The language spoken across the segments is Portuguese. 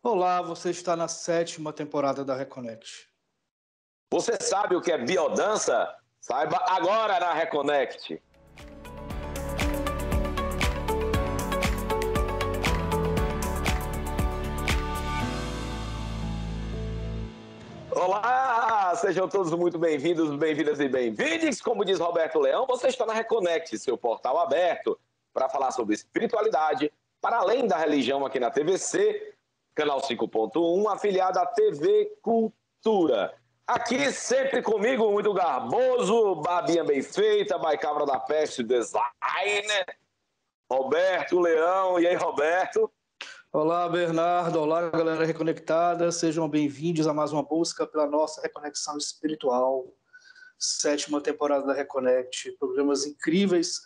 Olá, você está na 7ª temporada da Reconnect. Você sabe o que é biodança? Saiba agora na Reconnect. Olá, sejam todos muito bem-vindos, bem-vindas e bem-vindes. Como diz Roberto Leão, você está na Reconnect, seu portal aberto para falar sobre espiritualidade, para além da religião aqui na TVC, canal 5.1, afiliado à TV Cultura. Aqui sempre comigo, muito garboso, barbinha bem feita, Baicabra da Peste, designer, Roberto Leão. E aí, Roberto? Olá, Bernardo. Olá, galera reconectada. Sejam bem-vindos a mais uma busca pela nossa reconexão espiritual. 7ª temporada da Reconnect. Programas incríveis.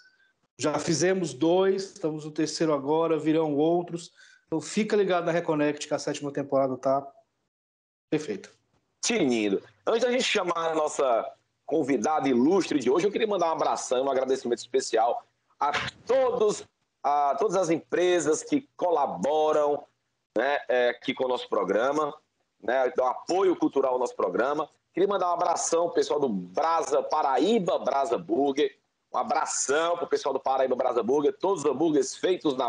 Já fizemos 2, estamos no 3º agora, virão outros. Então fica ligado na Reconnect que a 7ª temporada tá perfeita. Tinindo. Antes da gente chamar a nossa convidada ilustre de hoje, eu queria mandar um abração, um agradecimento especial a todas as empresas que colaboram, né, aqui com o nosso programa, né, dão apoio cultural ao nosso programa. Queria mandar um abração ao pessoal do Brasa Paraíba Brasa Burger, um abração para o pessoal do Paraíba Brasa Burger, todos os hambúrgueres feitos na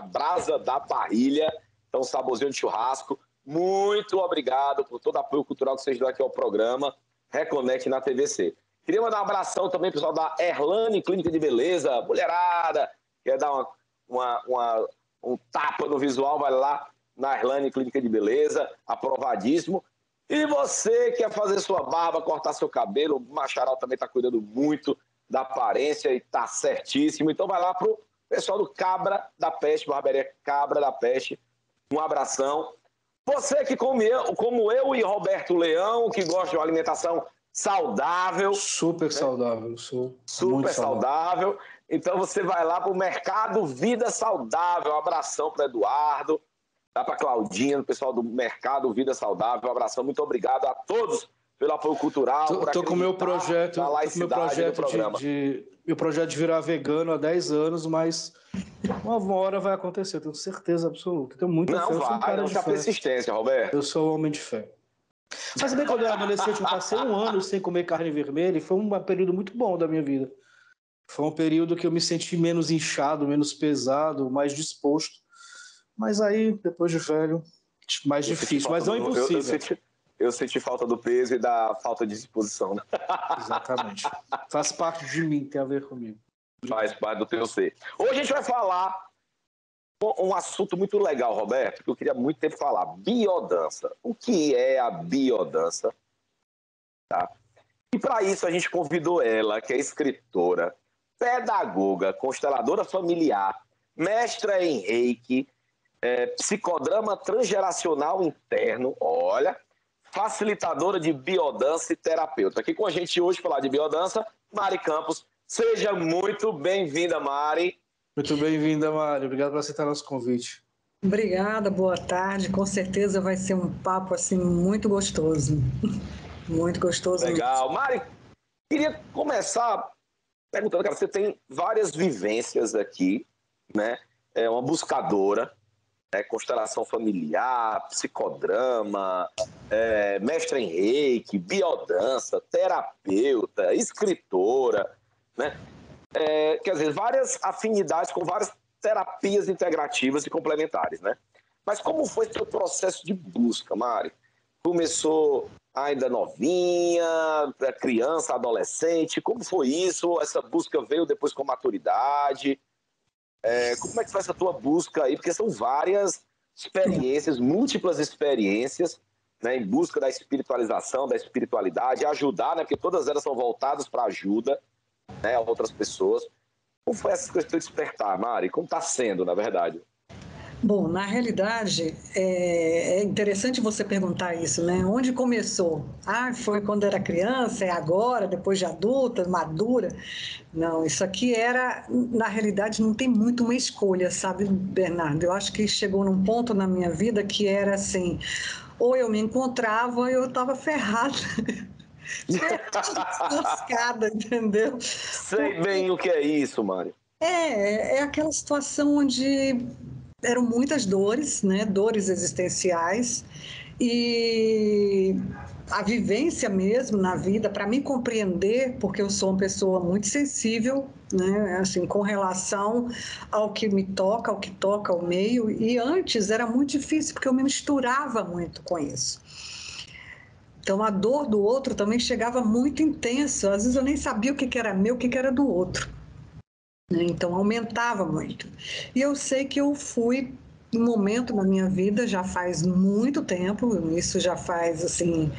brasa da parrilha, então saborzinho de churrasco. Muito obrigado por todo o apoio cultural que vocês dão aqui ao programa Reconnect na TVC. Queria mandar um abração também pro pessoal da Erlane Clínica de Beleza, mulherada, quer dar um tapa no visual, vai lá na Erlane Clínica de Beleza, aprovadíssimo. E você quer fazer sua barba, cortar seu cabelo, o Macharal também está cuidando muito da aparência e está certíssimo. Então vai lá pro pessoal do Cabra da Peste, Barbearia Cabra da Peste, um abração. Você que, como eu e Roberto Leão, que gosta de uma alimentação saudável. Super saudável, super saudável. Então você vai lá para o Mercado Vida Saudável. Um abração para Eduardo, dá para Claudinha, o pessoal do Mercado Vida Saudável. Um abração, muito obrigado a todos pelo apoio cultural. Estou com o meu projeto, meu projeto de virar vegano há 10 anos, mas uma hora vai acontecer, eu tenho certeza absoluta. Tenho muita fé. Não vai, não tem persistência, Roberto. Eu sou um homem de fé. Mas bem, quando eu era adolescente, eu passei 1 ano sem comer carne vermelha e foi um período muito bom da minha vida. Foi um período que eu me senti menos inchado, menos pesado, mais disposto. Mas aí, depois de velho, mais difícil, mas não impossível. Eu senti falta do peso e da falta de disposição. Né? Exatamente. Faz parte de mim, tem a ver comigo. Faz parte do teu ser. Hoje a gente vai falar um assunto muito legal, Roberto, que eu queria muito tempo falar. Biodança. O que é a biodança? Tá? E para isso a gente convidou ela, que é escritora, pedagoga, consteladora familiar, mestra em reiki, psicodrama transgeracional interno, olha, facilitadora de biodança e terapeuta. Aqui com a gente hoje falar de biodança, Mari Campos. Seja muito bem-vinda, Mari. Muito bem-vinda, Mari. Obrigado por aceitar nosso convite. Obrigada, boa tarde. Com certeza vai ser um papo assim muito gostoso. Muito gostoso. Legal. Mari, queria começar perguntando, cara, você tem várias vivências aqui, né? É uma buscadora, constelação familiar, psicodrama, mestra em reiki, biodança, terapeuta, escritora, né? Quer dizer, várias afinidades com várias terapias integrativas e complementares, né? Mas como foi o seu processo de busca, Mari? Começou ainda novinha, criança, adolescente? Como foi isso? Essa busca veio depois com maturidade? Como é que foi essa tua busca aí? Porque são várias experiências, múltiplas experiências, né, em busca da espiritualização, da espiritualidade, ajudar, né, porque todas elas são voltadas para ajuda, né, a outras pessoas. Como foi essa questão de despertar, Mari? Como está sendo, na verdade? Bom, na realidade, é interessante você perguntar isso, né? Onde começou? Foi quando era criança, é agora, depois de adulta, madura? Não, isso aqui era, na realidade, não tem muito uma escolha, sabe, Bernardo? Eu acho que chegou num ponto na minha vida que era assim, ou eu me encontrava ou eu estava ferrada. Lascada, entendeu? Sei bem o que é isso, Mari. É aquela situação onde eram muitas dores, né? Dores existenciais, e a vivência mesmo na vida, para me compreender, porque eu sou uma pessoa muito sensível, né? Assim, com relação ao que me toca, ao que toca o meio, e antes era muito difícil, porque eu me misturava muito com isso. Então, a dor do outro também chegava muito intensa. Às vezes eu nem sabia o que era meu, o que era do outro, né? Então, aumentava muito. E eu sei que eu fui um momento na minha vida, já faz muito tempo, isso já faz, assim,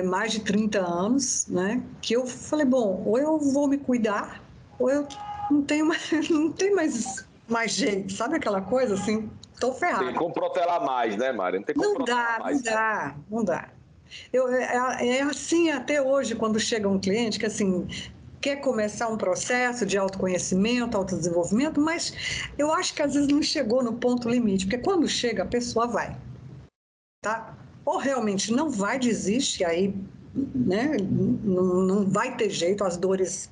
mais de 30 anos, né? Que eu falei, bom, ou eu vou me cuidar, ou eu não tenho mais, não tenho mais jeito, sabe aquela coisa, assim? Estou ferrada. Tem como protelar mais, né, Mari? Não tem como protelar mais. Não dá. É assim até hoje, quando chega um cliente que, assim, quer começar um processo de autoconhecimento, autodesenvolvimento, mas eu acho que às vezes não chegou no ponto limite, porque quando chega, a pessoa vai, tá? Ou realmente não vai, desiste, aí, né, não vai ter jeito, as dores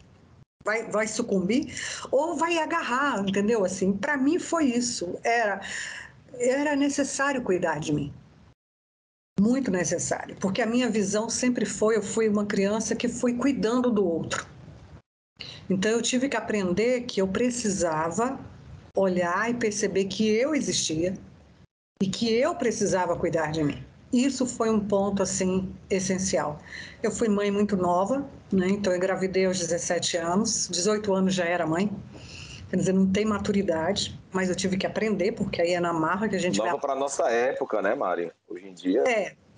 vai sucumbir, ou vai agarrar, entendeu? Assim, para mim foi isso, era necessário cuidar de mim. Muito necessário, porque a minha visão sempre foi, eu fui uma criança que fui cuidando do outro. Então eu tive que aprender que eu precisava olhar e perceber que eu existia e que eu precisava cuidar de mim. Isso foi um ponto, assim, essencial. Eu fui mãe muito nova, né? Então eu engravidei aos 17 anos, 18 anos já era mãe. Quer dizer, não tem maturidade, mas eu tive que aprender, porque aí é na marra que a gente Nova vai... para nossa época, né, Mari? Hoje em dia.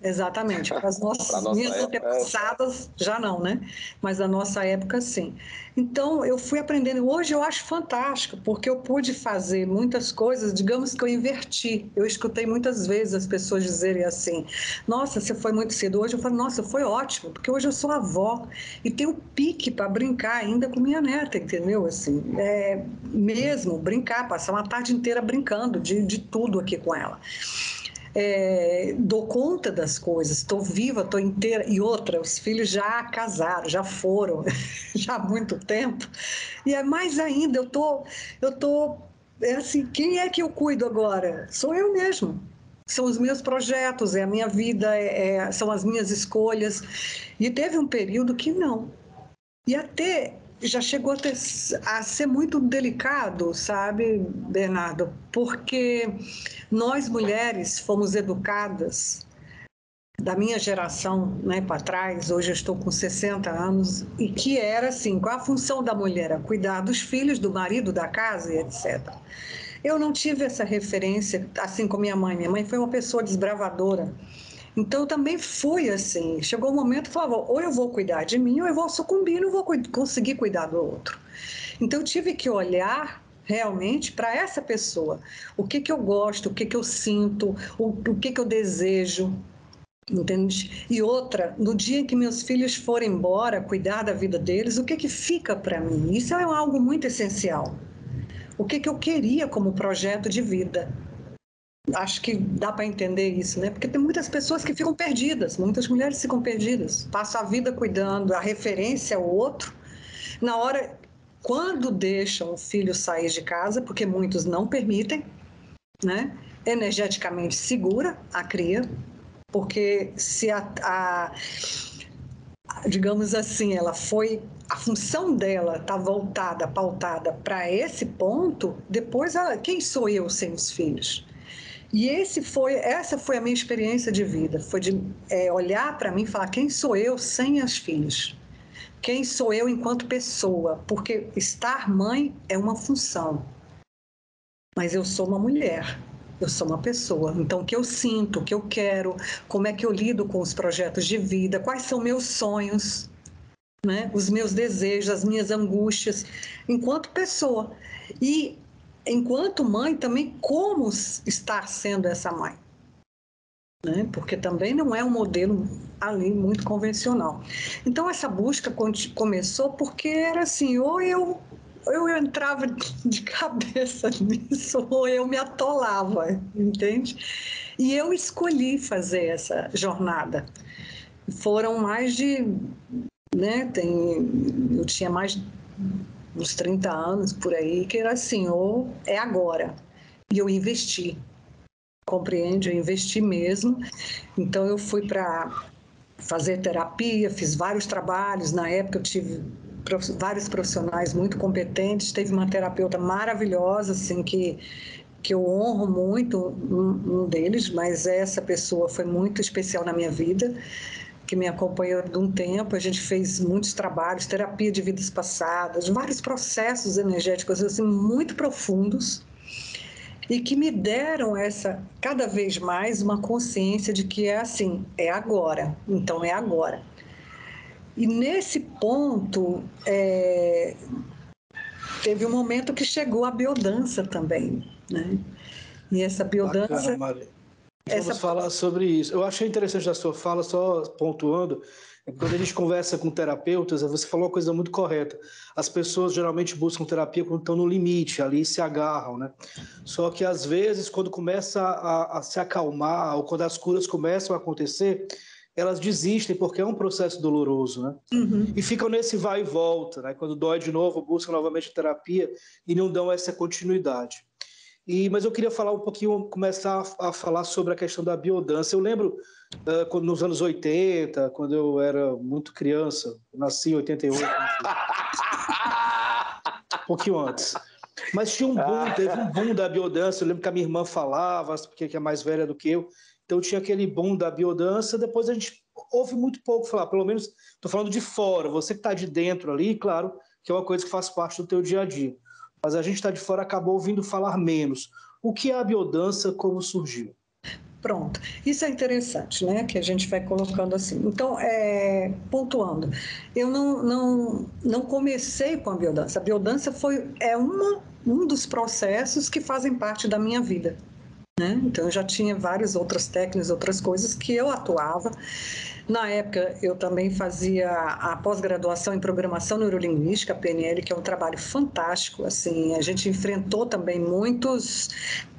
Exatamente. Para as Para nossa minhas época. antepassadas, já não, né? Mas na nossa época, sim. Então, eu fui aprendendo. Hoje eu acho fantástico, porque eu pude fazer muitas coisas, digamos que eu inverti. Eu escutei muitas vezes as pessoas dizerem assim: nossa, você foi muito cedo. Hoje eu falo: nossa, foi ótimo, porque hoje eu sou avó e tenho pique para brincar ainda com minha neta, entendeu? Assim, mesmo brincar, passar uma tarde inteira brincando de tudo aqui com ela. Dou conta das coisas, estou viva, estou inteira. E outra, os filhos já casaram, já foram, já há muito tempo. E é mais ainda, eu tô assim, quem é que eu cuido agora? Sou eu mesmo. São os meus projetos, é a minha vida, são as minhas escolhas. E teve um período que não. E até já chegou a ser muito delicado, sabe, Bernardo? Porque nós mulheres fomos educadas, da minha geração, né, para trás, hoje eu estou com 60 anos, e que era assim, qual a função da mulher? Cuidar dos filhos, do marido, da casa e etc. Eu não tive essa referência, assim como minha mãe. Minha mãe foi uma pessoa desbravadora. Então, eu também fui assim. Chegou um momento que falava, ou eu vou cuidar de mim, ou eu vou sucumbir, não vou conseguir cuidar do outro. Então, eu tive que olhar realmente para essa pessoa. O que eu gosto, o que eu sinto, o que eu desejo, entende? E outra, no dia em que meus filhos forem embora, cuidar da vida deles, o que fica para mim? Isso é algo muito essencial. O que eu queria como projeto de vida? Acho que dá para entender isso, né? Porque tem muitas pessoas que ficam perdidas, muitas mulheres ficam perdidas, passam a vida cuidando, a referência ao outro. Na hora, quando deixam o filho sair de casa, porque muitos não permitem, né? Energeticamente segura a cria, porque se digamos assim, a função dela está voltada, pautada para esse ponto, depois quem sou eu sem os filhos? E essa foi a minha experiência de vida, foi de olhar para mim e falar, quem sou eu sem os filhos? Quem sou eu enquanto pessoa? Porque estar mãe é uma função, mas eu sou uma mulher, eu sou uma pessoa. Então, o que eu sinto, o que eu quero, como é que eu lido com os projetos de vida, quais são meus sonhos, né? Os meus desejos, as minhas angústias, enquanto pessoa. E enquanto mãe também, como estar sendo essa mãe, né? Porque também não é um modelo ali muito convencional. Então essa busca começou porque era assim, ou eu entrava de cabeça nisso, ou eu me atolava, entende? E eu escolhi fazer essa jornada. Foram mais de, né, eu tinha mais uns 30 anos por aí, que era assim, ou é agora. E eu investi, compreende? Eu investi mesmo. Então, eu fui para fazer terapia, fiz vários trabalhos. Na época, eu tive vários profissionais muito competentes. Teve uma terapeuta maravilhosa, assim, que eu honro muito, um deles, mas essa pessoa foi muito especial na minha vida, que me acompanhou de um tempo. A gente fez muitos trabalhos, terapia de vidas passadas, vários processos energéticos assim, muito profundos, e que me deram cada vez mais uma consciência de que é assim, é agora, então é agora. E nesse ponto, teve um momento que chegou a biodança também, né? E essa biodança... Bacana, Maria. Vamos falar sobre isso. Eu achei interessante a sua fala, só pontuando, quando a gente conversa com terapeutas, você falou uma coisa muito correta. As pessoas geralmente buscam terapia quando estão no limite, ali se agarram, né? Só que às vezes, quando começa a se acalmar, ou quando as curas começam a acontecer, elas desistem porque é um processo doloroso, né? Uhum. E ficam nesse vai e volta, né? Quando dói de novo, buscam novamente terapia e não dão essa continuidade. Mas eu queria falar um pouquinho, começar a falar sobre a questão da biodança. Eu lembro, nos anos 80, quando eu era muito criança, eu nasci em 88, um pouquinho antes. Mas tinha teve um boom da biodança. Eu lembro que a minha irmã falava, porque é mais velha do que eu. Então tinha aquele boom da biodança. Depois a gente ouve muito pouco falar, pelo menos estou falando de fora. Você que está de dentro ali, claro, que é uma coisa que faz parte do teu dia a dia. Mas a gente está de fora, acabou ouvindo falar menos. O que é a biodança, como surgiu? Pronto, isso é interessante, né? Que a gente vai colocando assim. Então, pontuando, eu não comecei com a biodança. A biodança um dos processos que fazem parte da minha vida, né? Então, eu já tinha várias outras técnicas, outras coisas que eu atuava. Na época, eu também fazia a pós-graduação em Programação Neurolinguística, a PNL, que é um trabalho fantástico. Assim, a gente enfrentou também muitos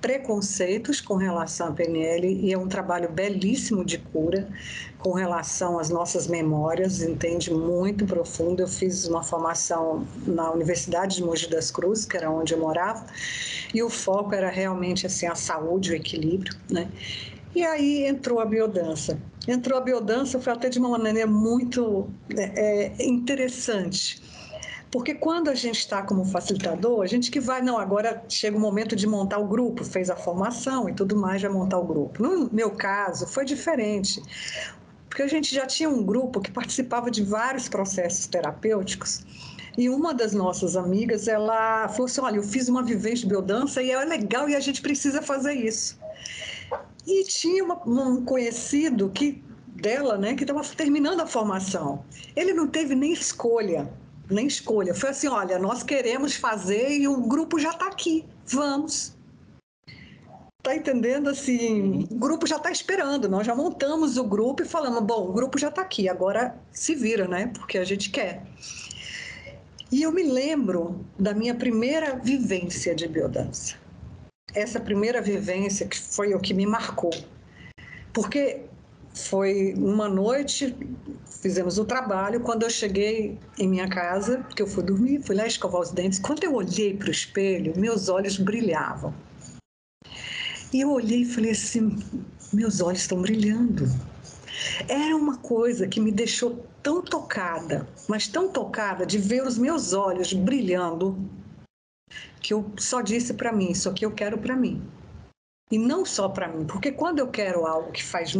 preconceitos com relação à PNL e é um trabalho belíssimo de cura com relação às nossas memórias, entende? Muito profundo. Eu fiz uma formação na Universidade de Mogi das Cruzes, que era onde eu morava, e o foco era realmente assim, a saúde, o equilíbrio, né? E aí entrou a biodança. Foi até de uma maneira muito interessante. Porque quando a gente está como facilitador, a gente que vai, não, agora chega o momento de montar o grupo, fez a formação e tudo mais, vai montar o grupo. No meu caso, foi diferente, porque a gente já tinha um grupo que participava de vários processos terapêuticos, e uma das nossas amigas, ela falou assim, olha, eu fiz uma vivência de biodança e é legal e a gente precisa fazer isso. E tinha um conhecido dela, né, que estava terminando a formação. Ele não teve nem escolha. Foi assim, olha, nós queremos fazer e o grupo já está aqui, vamos. Tá entendendo? Assim, o grupo já está esperando, nós já montamos o grupo e falamos, bom, o grupo já está aqui, agora se vira, né, porque a gente quer. E eu me lembro da minha primeira vivência de biodança. Essa primeira vivência que foi o que me marcou. Porque foi uma noite, fizemos o trabalho, quando eu cheguei em minha casa, porque eu fui dormir, fui lá escovar os dentes, quando eu olhei para o espelho, meus olhos brilhavam. E eu olhei e falei assim, meus olhos estão brilhando. Era uma coisa que me deixou tão tocada, mas tão tocada de ver os meus olhos brilhando, que eu só disse para mim, isso aqui eu quero para mim. E não só para mim, porque quando eu quero algo que faz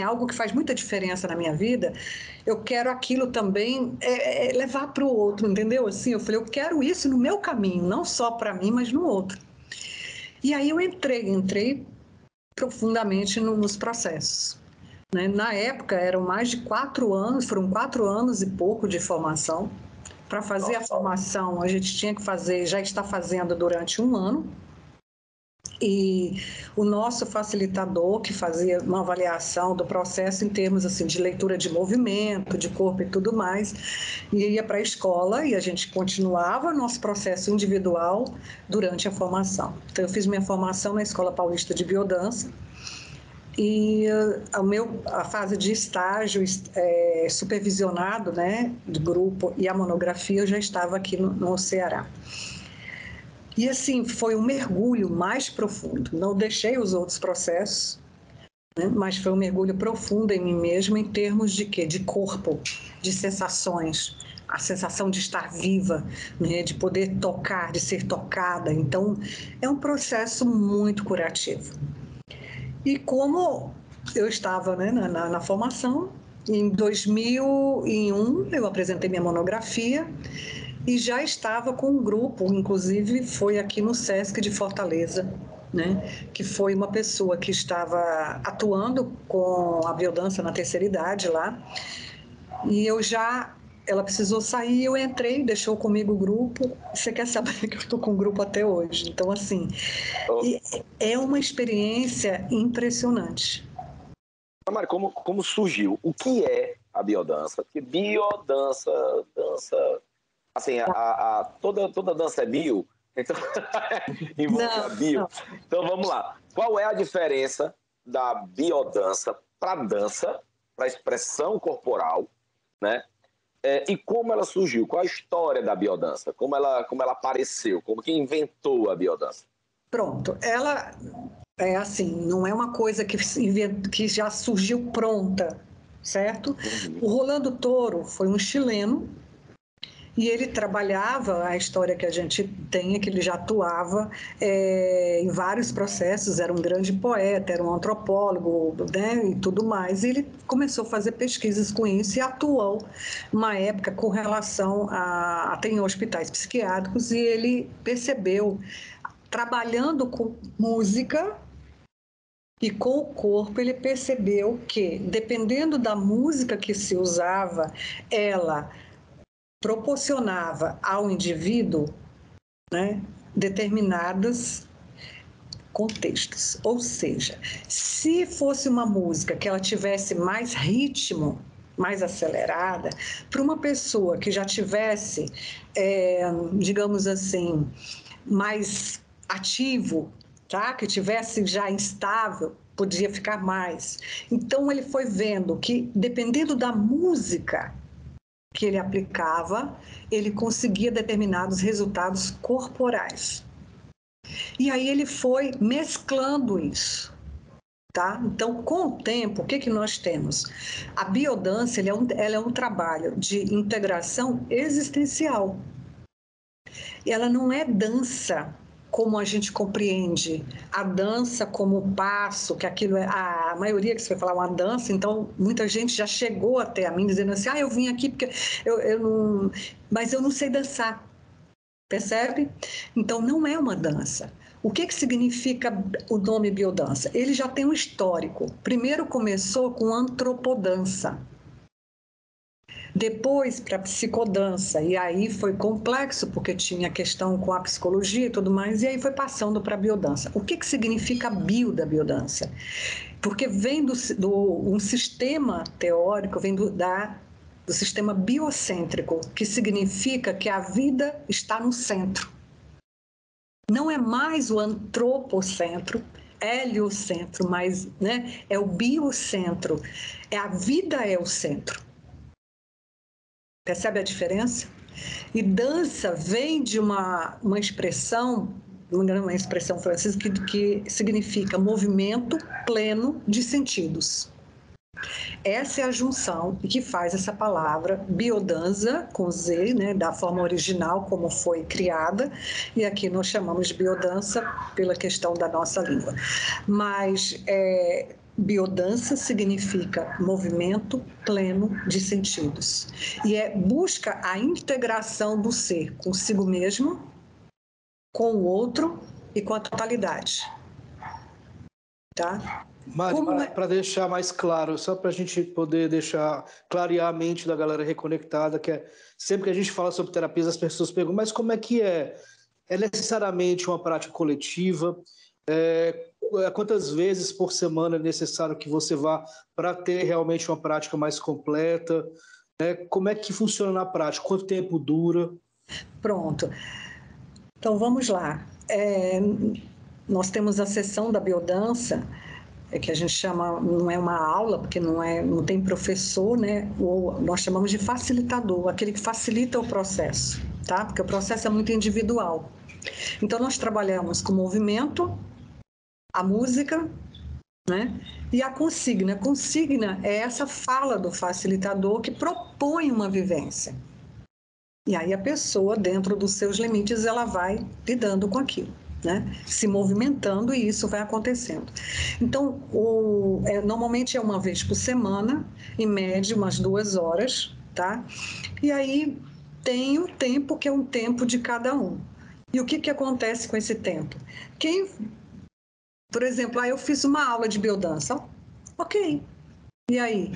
algo que faz muita diferença na minha vida, eu quero aquilo também levar para o outro, entendeu? Assim, eu falei, eu quero isso no meu caminho, não só para mim, mas no outro. E aí eu entrei profundamente nos processos. Né? Na época eram mais de 4 anos, foram 4 anos e pouco de formação. Para fazer a formação, a gente tinha que fazer, já está fazendo durante 1 ano. E o nosso facilitador, que fazia uma avaliação do processo em termos assim, de leitura de movimento, de corpo e tudo mais, ia para a escola e a gente continuava nosso processo individual durante a formação. Então, eu fiz minha formação na Escola Paulista de Biodança e a fase de estágio supervisionado, né, do grupo e a monografia, eu já estava aqui no Ceará. E assim, foi um mergulho mais profundo. Não deixei os outros processos, né? Mas foi um mergulho profundo em mim mesma em termos de quê? De corpo, de sensações, a sensação de estar viva, né? De poder tocar, de ser tocada. Então, é um processo muito curativo. E como eu estava, né, na formação, em 2001 eu apresentei minha monografia e já estava com um grupo, inclusive foi aqui no SESC de Fortaleza, né, que foi uma pessoa que estava atuando com a biodança na terceira idade lá, e ela precisou sair, eu entrei, deixou comigo o grupo. Você quer saber que eu estou com o grupo até hoje? Então, assim, é uma experiência impressionante. Mari, como surgiu? O que é a biodança? Porque biodança, dança... Assim, toda dança é bio, então envolve a bio. Não. Então, vamos lá. Qual é a diferença da biodança para dança, para expressão corporal, né? E como ela surgiu? Qual a história da biodança? Como ela apareceu? Como que inventou a biodança? Pronto, ela é assim, não é uma coisa que já surgiu pronta, certo? O Rolando Toro foi um chileno e ele trabalhava, a história que a gente tem é que ele já atuava em vários processos, era um grande poeta, era um antropólogo, né, e tudo mais. E ele começou a fazer pesquisas com isso e atuou uma época com relação a tem hospitais psiquiátricos, e ele percebeu, trabalhando com música e com o corpo, ele percebeu que, dependendo da música que se usava, ela proporcionava ao indivíduo, né, determinados contextos. Ou seja, se fosse uma música que ela tivesse mais ritmo, mais acelerada, para uma pessoa que já tivesse, digamos assim, mais ativo, tá? Que tivesse já instável, podia ficar mais. Então ele foi vendo que, dependendo da música que ele aplicava, ele conseguia determinados resultados corporais. E aí ele foi mesclando isso, tá? Então, com o tempo, o que nós temos? A biodança, ela é um trabalho de integração existencial. Ela não é dança como a gente compreende a dança como passo, que aquilo é a maioria que você vai falar uma dança, então muita gente já chegou até a mim dizendo assim, eu vim aqui porque eu não, mas eu não sei dançar, percebe? Então não é uma dança. O que significa o nome biodança? Ele já tem um histórico. Primeiro começou com antropodança, depois para psicodança, e aí foi complexo porque tinha questão com a psicologia e tudo mais, e aí foi passando para a biodança. O que significa bio da biodança? Porque vem um sistema teórico, vem do sistema biocêntrico, que significa que a vida está no centro. Não é mais o antropocentro, heliocentro, mas, né, é o biocentro. A vida é o centro. Percebe a diferença? E dança vem de uma expressão, uma expressão francesa que significa movimento pleno de sentidos. Essa é a junção que faz essa palavra biodança, com Z, né, da forma original como foi criada, e aqui nós chamamos de biodança pela questão da nossa língua. Mas biodança significa movimento pleno de sentidos. E busca a integração do ser consigo mesmo, com o outro e com a totalidade. Tá? Mari, para deixar mais claro, só para a gente poder clarear a mente da galera reconectada, sempre que a gente fala sobre terapias, as pessoas perguntam, mas como é que é? É necessariamente uma prática coletiva? Quantas vezes por semana é necessário que você vá para ter realmente uma prática mais completa? Como é que funciona na prática? Quanto tempo dura? Pronto. Então, vamos lá. Nós temos a sessão da biodança, que a gente chama, não é uma aula, porque não tem professor, né? Ou nós chamamos de facilitador, aquele que facilita o processo, tá? Porque o processo é muito individual. Então, nós trabalhamos com movimento, a música, né? E a consigna. A consigna é essa fala do facilitador que propõe uma vivência. E aí a pessoa, dentro dos seus limites, ela vai lidando com aquilo, né? Se movimentando, e isso vai acontecendo. Então, normalmente é uma vez por semana, em média umas 2 horas, tá? E aí tem o tempo que é um tempo de cada um. E o que acontece com esse tempo? Por exemplo, eu fiz uma aula de biodança. Ok. E aí?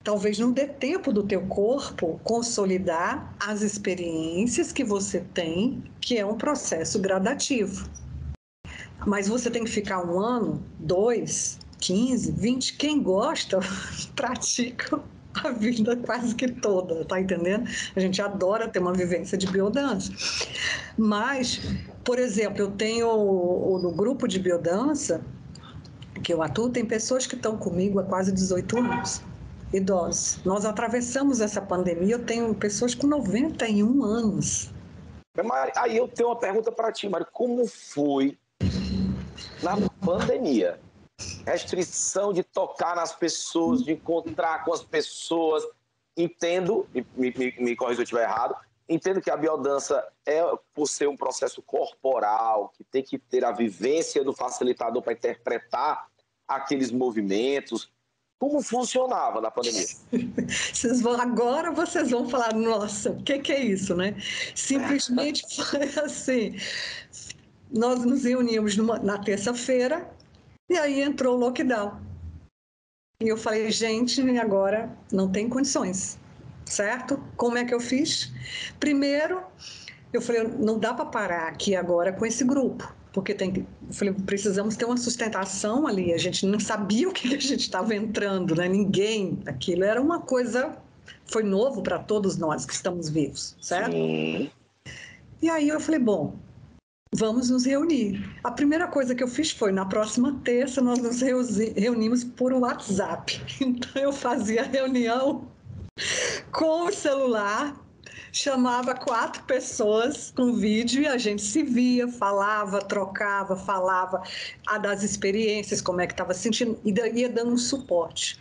Talvez não dê tempo do teu corpo consolidar as experiências que você tem, que é um processo gradativo. Mas você tem que ficar 1 ano, 2, 15, 20. Quem gosta, pratica a vida quase que toda, tá entendendo? A gente adora ter uma vivência de biodança. Mas, por exemplo, eu tenho no grupo de biodança que eu atuo, tem pessoas que estão comigo há quase 18 anos, idosos. Nós atravessamos essa pandemia, eu tenho pessoas com 91 anos. Mari, aí eu tenho uma pergunta para ti, Mari. Como foi na pandemia? Restrição de tocar nas pessoas, de encontrar com as pessoas. Entendo, me corrija se eu estiver errado, entendo que a biodança por ser um processo corporal, que tem que ter a vivência do facilitador para interpretar aqueles movimentos. Como funcionava na pandemia? Agora vocês vão falar, nossa, o que é isso, né? Simplesmente foi assim, nós nos reunimos na terça-feira e aí entrou o lockdown. E eu falei, gente, agora não tem condições, certo? Como é que eu fiz? Primeiro, eu falei, não dá para parar aqui agora com esse grupo, porque eu falei, precisamos ter uma sustentação ali. A gente não sabia o que a gente estava entrando, né? Ninguém, aquilo era uma coisa, foi novo para todos nós que estamos vivos, certo? Sim. E aí eu falei, bom, vamos nos reunir. A primeira coisa que eu fiz foi, na próxima terça, nós nos reunimos por WhatsApp. Então, eu fazia reunião com o celular, chamava 4 pessoas com vídeo e a gente se via, falava, trocava, falava das experiências, como é que estava sentindo, e ia dando um suporte.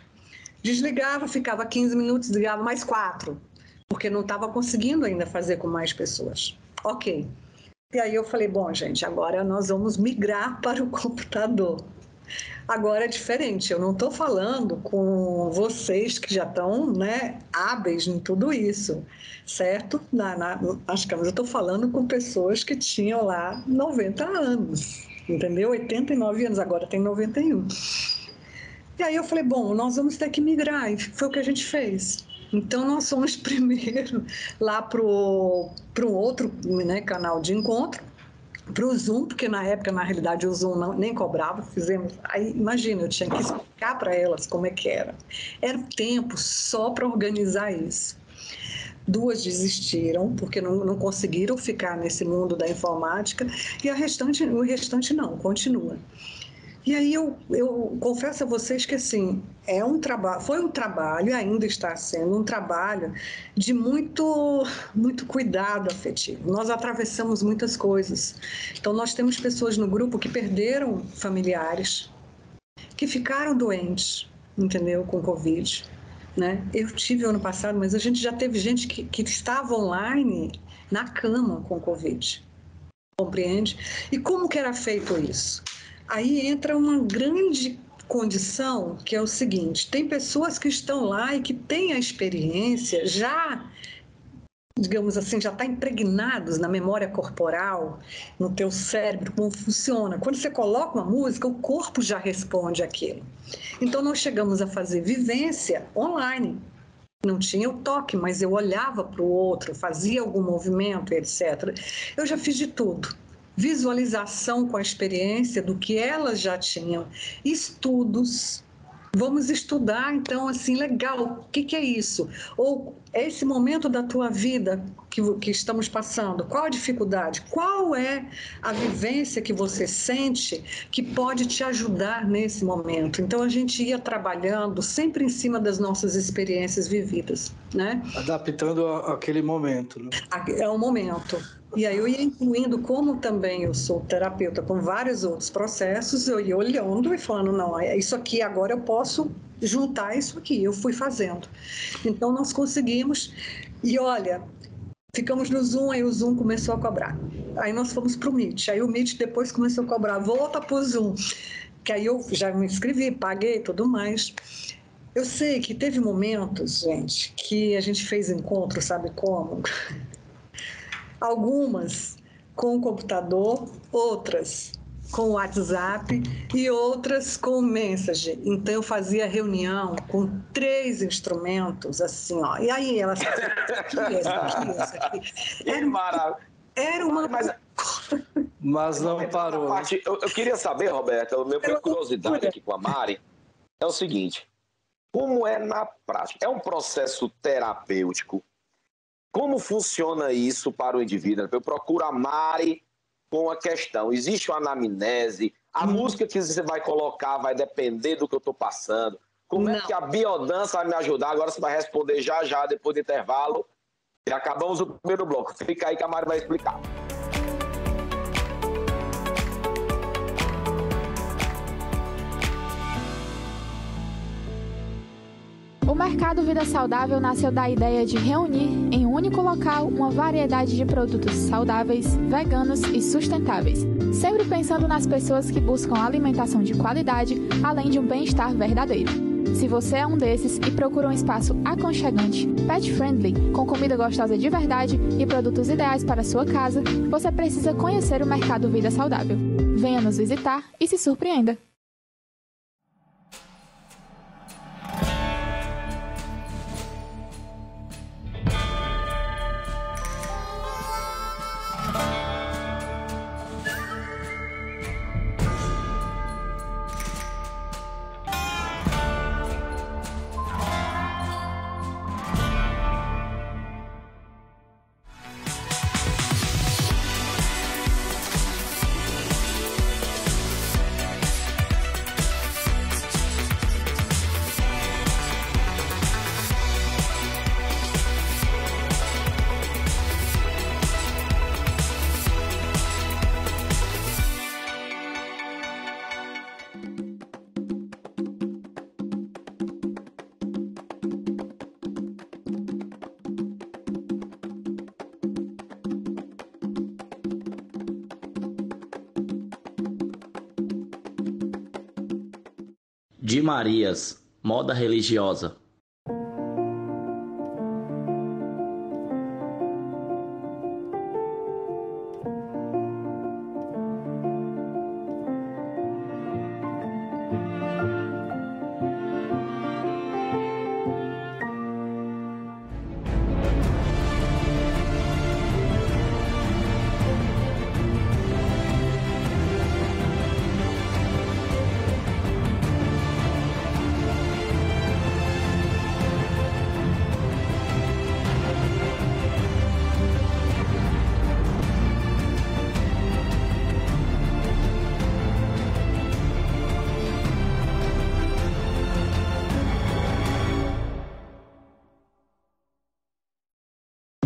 Desligava, ficava 15 minutos, desligava mais 4, porque não estava conseguindo ainda fazer com mais pessoas. Ok. E aí eu falei, bom, gente, agora nós vamos migrar para o computador. Agora é diferente, eu não estou falando com vocês que já estão, né, hábeis em tudo isso, certo? Nas câmeras, eu estou falando com pessoas que tinham lá 90 anos, entendeu? 89 anos, agora tem 91. E aí eu falei, bom, nós vamos ter que migrar, e foi o que a gente fez. Então, nós fomos primeiro lá para um outro, né, canal de encontro, para o Zoom, porque na época, na realidade, o Zoom nem cobrava, fizemos. Aí, imagina, eu tinha que explicar para elas como é que era. Era tempo só para organizar isso. 2 desistiram, porque não conseguiram ficar nesse mundo da informática, e o restante não, continua. E aí eu confesso a vocês que assim, foi um trabalho, e ainda está sendo um trabalho de muito cuidado afetivo. Nós atravessamos muitas coisas. Então nós temos pessoas no grupo que perderam familiares, que ficaram doentes, entendeu, com Covid, né? Eu tive ano passado, mas a gente já teve gente que estava online na cama com Covid, compreende? E como que era feito isso? Aí entra uma grande condição, que é o seguinte, tem pessoas que estão lá e que têm a experiência já, digamos assim, já está impregnados na memória corporal, no teu cérebro, como funciona. Quando você coloca uma música, o corpo já responde aquilo. Então, nós chegamos a fazer vivência online. Não tinha o toque, mas eu olhava para o outro, fazia algum movimento, etc. Eu já fiz de tudo. Visualização com a experiência do que elas já tinham, estudos. Vamos estudar, então, assim, legal, o que é isso? Ou esse momento da tua vida que estamos passando, qual a dificuldade? Qual é a vivência que você sente que pode te ajudar nesse momento? Então, a gente ia trabalhando sempre em cima das nossas experiências vividas, né? Adaptando aquele momento, né? É um momento. E aí eu ia incluindo, como também eu sou terapeuta com vários outros processos, eu ia olhando e falando, não, isso aqui agora eu posso juntar isso aqui. Eu fui fazendo. Então nós conseguimos, e olha, ficamos no Zoom, aí o Zoom começou a cobrar. Aí nós fomos para o Meet, aí o Meet depois começou a cobrar, volta para o Zoom. Que aí eu já me inscrevi, paguei e tudo mais. Eu sei que teve momentos, gente, que a gente fez encontro, sabe como? Algumas com o computador, outras com o WhatsApp e outras com o Messenger. Então, eu fazia reunião com 3 instrumentos, assim, ó. E aí, elas faziam isso aqui. Era uma... Mas não parou. Eu queria saber, Roberta, a minha curiosidade aqui com a Mari é o seguinte: como é na prática? É um processo terapêutico? Como funciona isso para o indivíduo? Eu procuro a Mari com a questão. Existe uma anamnese? A música que você vai colocar vai depender do que eu estou passando? Como é que a biodança vai me ajudar? Agora você vai responder já, depois do intervalo. E acabamos o primeiro bloco. Fica aí que a Mari vai explicar. O Mercado Vida Saudável nasceu da ideia de reunir em um único local uma variedade de produtos saudáveis, veganos e sustentáveis, sempre pensando nas pessoas que buscam alimentação de qualidade, além de um bem-estar verdadeiro. Se você é um desses e procura um espaço aconchegante, pet-friendly, com comida gostosa de verdade e produtos ideais para a sua casa, você precisa conhecer o Mercado Vida Saudável. Venha nos visitar e se surpreenda! De Marias, moda religiosa.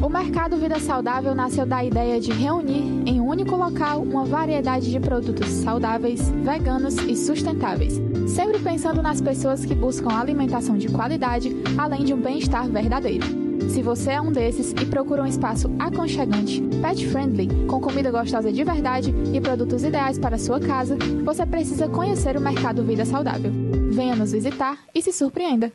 O Mercado Vida Saudável nasceu da ideia de reunir em um único local uma variedade de produtos saudáveis, veganos e sustentáveis, sempre pensando nas pessoas que buscam alimentação de qualidade, além de um bem-estar verdadeiro. Se você é um desses e procura um espaço aconchegante, pet-friendly, com comida gostosa de verdade e produtos ideais para a sua casa, você precisa conhecer o Mercado Vida Saudável. Venha nos visitar e se surpreenda!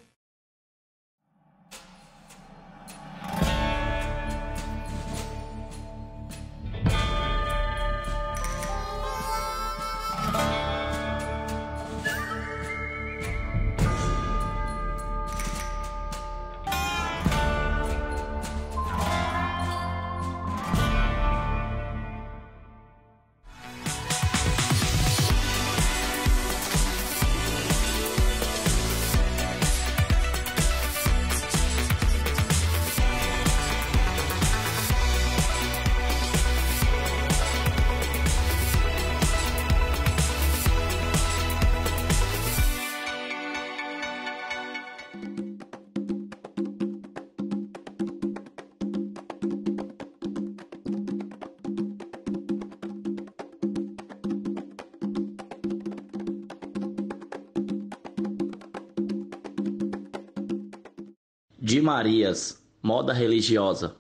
de Marias, moda religiosa.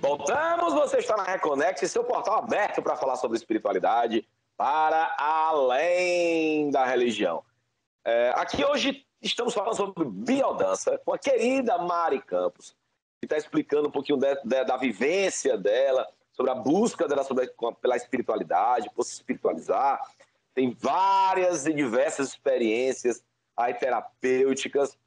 Voltamos, você está na Reconnect, seu portal aberto para falar sobre espiritualidade para além da religião. Aqui hoje estamos falando sobre biodança com a querida Mari Campos, que está explicando um pouquinho da vivência dela, sobre a busca dela pela espiritualidade, por se espiritualizar. Tem várias e diversas experiências aí terapêuticas,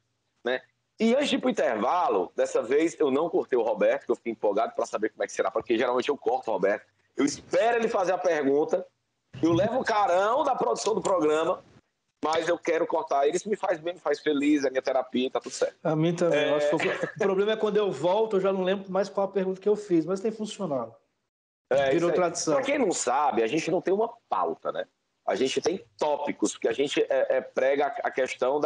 né? E antes de ir para o intervalo, dessa vez eu não cortei o Roberto, que eu fiquei empolgado para saber como é que será, porque geralmente eu corto o Roberto. Eu espero ele fazer a pergunta, eu levo o carão da produção do programa, mas eu quero cortar ele. Isso me faz bem, me faz feliz, é minha terapia, tá tudo certo. A mim também. Eu acho que o problema é quando eu volto, eu já não lembro mais qual a pergunta que eu fiz, mas tem funcionado. Virou tradição. Para quem não sabe, a gente não tem uma pauta, né? A gente tem tópicos, porque a gente prega a questão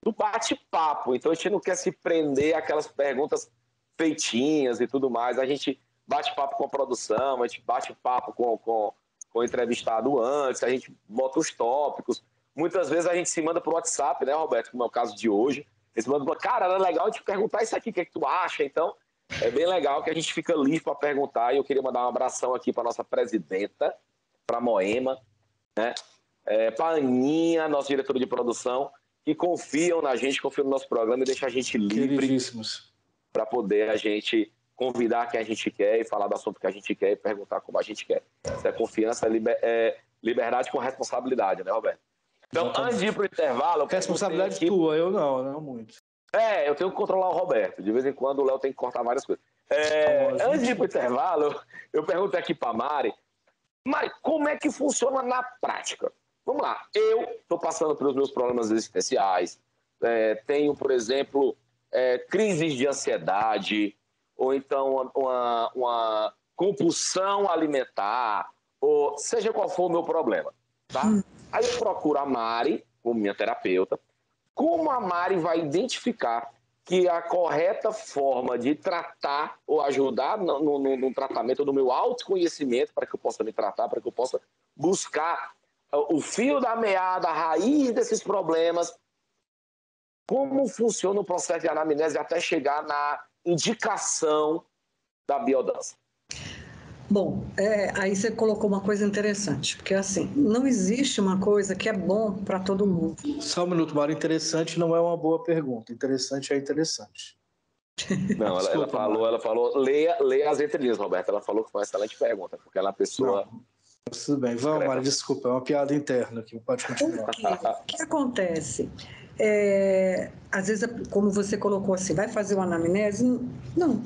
do bate-papo. Então a gente não quer se prender àquelas perguntas feitinhas e tudo mais. A gente bate papo com a produção, a gente bate papo com o entrevistado antes, a gente bota os tópicos. Muitas vezes a gente se manda por WhatsApp, né, Roberto? Como é o caso de hoje. Eles mandam, cara, era legal te perguntar isso aqui, o que é que tu acha? Então, é bem legal que a gente fica livre para perguntar. E eu queria mandar um abração aqui para nossa presidenta, para a Moema, né? Para a Aninha, nossa diretora de produção, que confiam na gente, confiam no nosso programa e deixam a gente livre para poder a gente convidar quem a gente quer e falar do assunto que a gente quer e perguntar como a gente quer. Isso é confiança, liberdade com responsabilidade, né, Roberto? Então, antes de ir para o intervalo... Responsabilidade tua, eu não muito. Eu tenho que controlar o Roberto. De vez em quando o Léo tem que cortar várias coisas. Antes de ir para o intervalo, eu perguntei aqui para a Mari, como é que funciona na prática? Vamos lá, eu estou passando pelos meus problemas existenciais, tenho, por exemplo, crises de ansiedade, ou então uma compulsão alimentar, ou seja qual for o meu problema, tá? Aí eu procuro a Mari, como minha terapeuta. Como a Mari vai identificar que a correta forma de tratar ou ajudar no tratamento do meu autoconhecimento, para que eu possa me tratar, para que eu possa buscar o fio da meada, a raiz desses problemas, como funciona o processo de anamnese até chegar na indicação da biodança? Bom, aí você colocou uma coisa interessante, porque assim, não existe uma coisa que é bom para todo mundo. Só um minuto, Mari, interessante não é uma boa pergunta, interessante é interessante. Não, desculpa, ela falou, leia as entrelinhas, Roberto, ela falou que foi uma excelente pergunta, porque ela é uma pessoa... Não. Tudo bem, vamos, Mari, desculpa, é uma piada interna aqui, pode continuar. O que acontece? Às vezes, como você colocou assim, vai fazer uma anamnese? Não.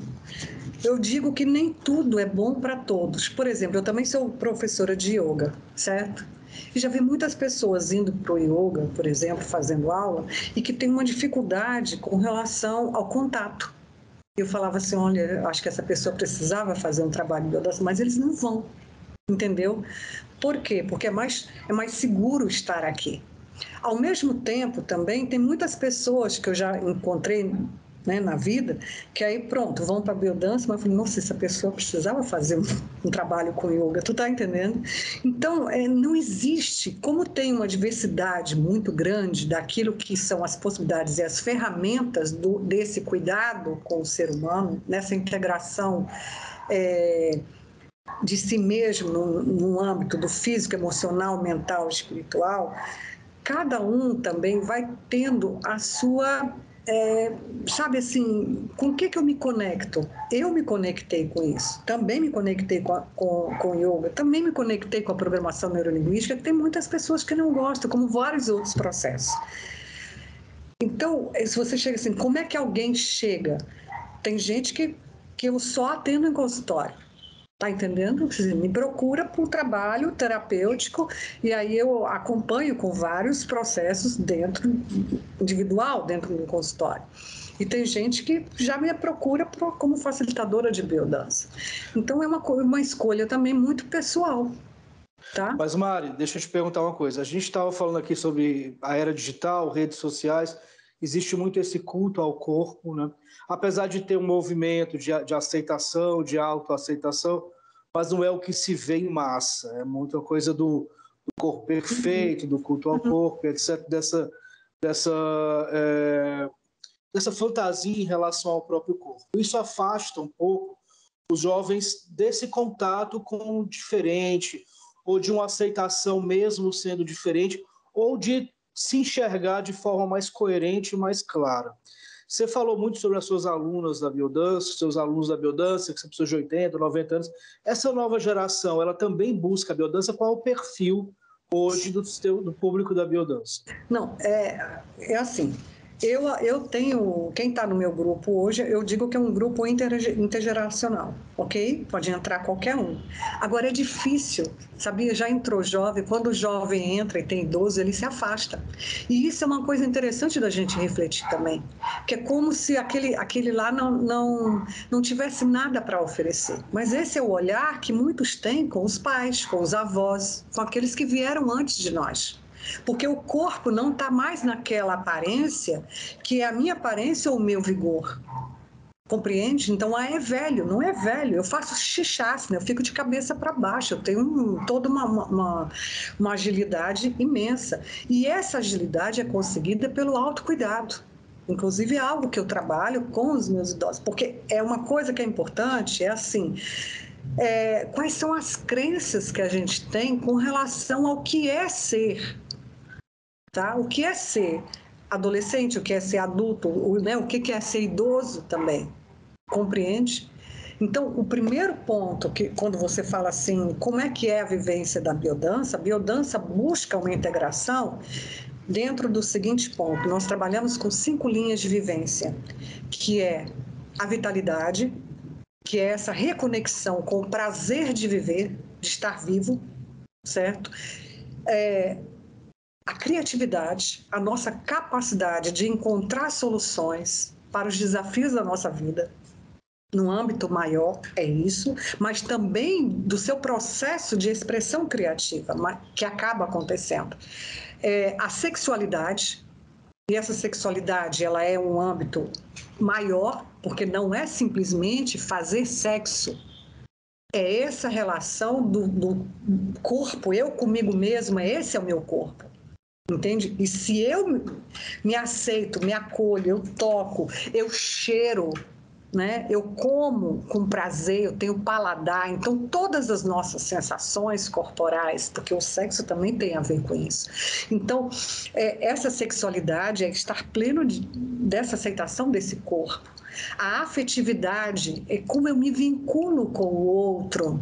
Eu digo que nem tudo é bom para todos. Por exemplo, eu também sou professora de yoga, certo? E já vi muitas pessoas indo para o yoga, por exemplo, fazendo aula, e que tem uma dificuldade com relação ao contato. Eu falava assim, olha, eu acho que essa pessoa precisava fazer um trabalho de biodança, mas eles não vão. Entendeu? Por quê? Porque é mais seguro estar aqui. Ao mesmo tempo, também, tem muitas pessoas que eu já encontrei, né, na vida, que aí, pronto, vão para a biodança, mas eu falei, nossa, essa pessoa precisava fazer um trabalho com yoga, tu tá entendendo? Então, não existe, como tem uma diversidade muito grande daquilo que são as possibilidades e as ferramentas desse cuidado com o ser humano, nessa integração de si mesmo no âmbito do físico, emocional, mental, espiritual, cada um também vai tendo a sua sabe assim, com o que eu me conecto? Eu me conectei com isso, também me conectei com yoga, também me conectei com a programação neurolinguística, que tem muitas pessoas que não gostam, como vários outros processos. Então, se você chega assim, como é que alguém chega? Tem gente que eu só atendo em consultório. Tá entendendo? Me procura para o trabalho terapêutico e aí eu acompanho com vários processos individual, dentro do consultório. E tem gente que já me procura como facilitadora de biodança. Então, é uma escolha também muito pessoal. Tá? Mas, Mari, deixa eu te perguntar uma coisa. A gente estava falando aqui sobre a era digital, redes sociais. Existe muito esse culto ao corpo, né? Apesar de ter um movimento de aceitação, de autoaceitação, mas não é o que se vê em massa. É muita coisa do corpo perfeito, do culto ao corpo, etc. Dessa fantasia em relação ao próprio corpo. Isso afasta um pouco os jovens desse contato com o diferente, ou de uma aceitação mesmo sendo diferente, ou de se enxergar de forma mais coerente e mais clara. Você falou muito sobre as suas alunas da biodança, seus alunos da biodança, que são pessoas de 80, 90 anos. Essa nova geração, ela também busca a biodança? Qual é o perfil hoje do público da biodança? Não, é assim... Eu tenho, quem está no meu grupo hoje, eu digo que é um grupo intergeracional, ok? Pode entrar qualquer um. Agora é difícil, sabia? Já entrou jovem, quando o jovem entra e tem idoso, ele se afasta. E isso é uma coisa interessante da gente refletir também, que é como se aquele lá não tivesse nada para oferecer. Mas esse é o olhar que muitos têm com os pais, com os avós, com aqueles que vieram antes de nós. Porque o corpo não está mais naquela aparência que é a minha aparência ou o meu vigor. Compreende? Então, é velho, não é velho. Eu faço shishasana, eu fico de cabeça para baixo, eu tenho toda uma agilidade imensa. E essa agilidade é conseguida pelo autocuidado. Inclusive, é algo que eu trabalho com os meus idosos, porque é uma coisa que é importante, é assim... quais são as crenças que a gente tem com relação ao que é ser? Tá? O que é ser adolescente, o que é ser adulto, né? O que é ser idoso também, compreende? Então, o primeiro ponto, que quando você fala assim, como é que é a vivência da biodança? A biodança busca uma integração dentro do seguinte ponto, nós trabalhamos com 5 linhas de vivência, que é a vitalidade, que é essa reconexão com o prazer de viver, de estar vivo, certo? A criatividade, a nossa capacidade de encontrar soluções para os desafios da nossa vida, no âmbito maior, é isso, mas também do seu processo de expressão criativa, que acaba acontecendo. A sexualidade, e essa sexualidade ela é um âmbito maior, porque não é simplesmente fazer sexo, é essa relação do corpo, eu comigo mesma, esse é o meu corpo. Entende? E se eu me aceito, me acolho, eu toco, eu cheiro, né? Eu como com prazer, eu tenho paladar, então todas as nossas sensações corporais, porque o sexo também tem a ver com isso. Então, essa sexualidade é estar pleno dessa aceitação desse corpo. A afetividade é como eu me vinculo com o outro.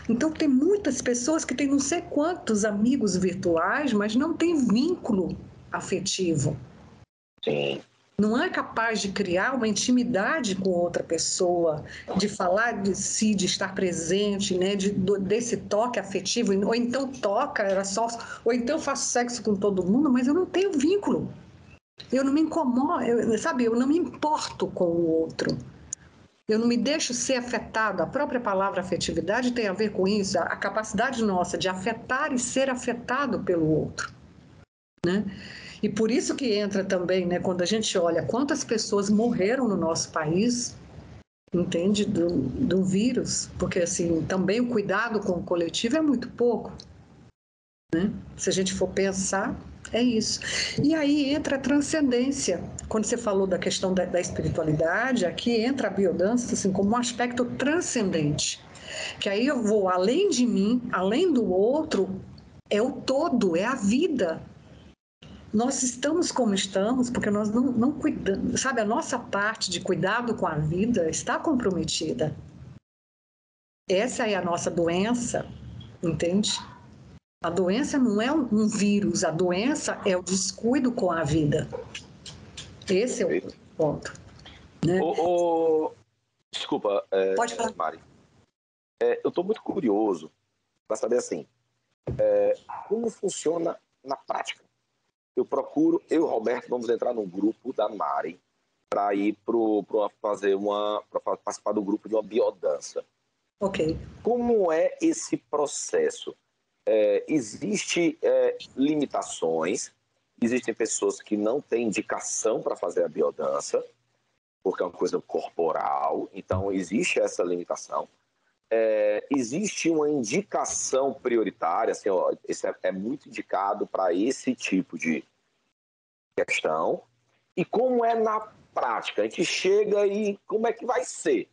Então, tem muitas pessoas que têm não sei quantos amigos virtuais, mas não tem vínculo afetivo. Sim. Não é capaz de criar uma intimidade com outra pessoa, de falar de si, de estar presente, né? Desse toque afetivo. Ou então toca, ou então faço sexo com todo mundo, mas eu não tenho vínculo. Eu não me incomodo, eu não me importo com o outro. Eu não me deixo ser afetado. A própria palavra afetividade tem a ver com isso, a capacidade nossa de afetar e ser afetado pelo outro, né? E por isso que entra também, né, quando a gente olha quantas pessoas morreram no nosso país, entende, do vírus, porque assim, também o cuidado com o coletivo é muito pouco, né? Se a gente for pensar, é isso. E aí entra a transcendência. Quando você falou da questão da espiritualidade, aqui entra a biodança assim, como um aspecto transcendente. Que aí eu vou além de mim, além do outro, é o todo, é a vida. nós estamos como estamos porque nós não cuidamos, sabe? A nossa parte de cuidado com a vida está comprometida. Essa é a nossa doença, entende? A doença não é um vírus, a doença é o descuido com a vida. Esse é o ponto. Né? Desculpa, Pode falar. Mari. Eu estou muito curioso para saber assim, como funciona na prática. Eu e o Roberto vamos entrar no grupo da Mari para ir para participar do grupo de uma biodança. Ok. Como é esse processo? Existem limitações, existem pessoas que não têm indicação para fazer a biodança, porque é uma coisa corporal, então existe essa limitação. Existe uma indicação prioritária, assim, esse é muito indicado para esse tipo de questão. E como é na prática? A gente chega e como é que vai ser?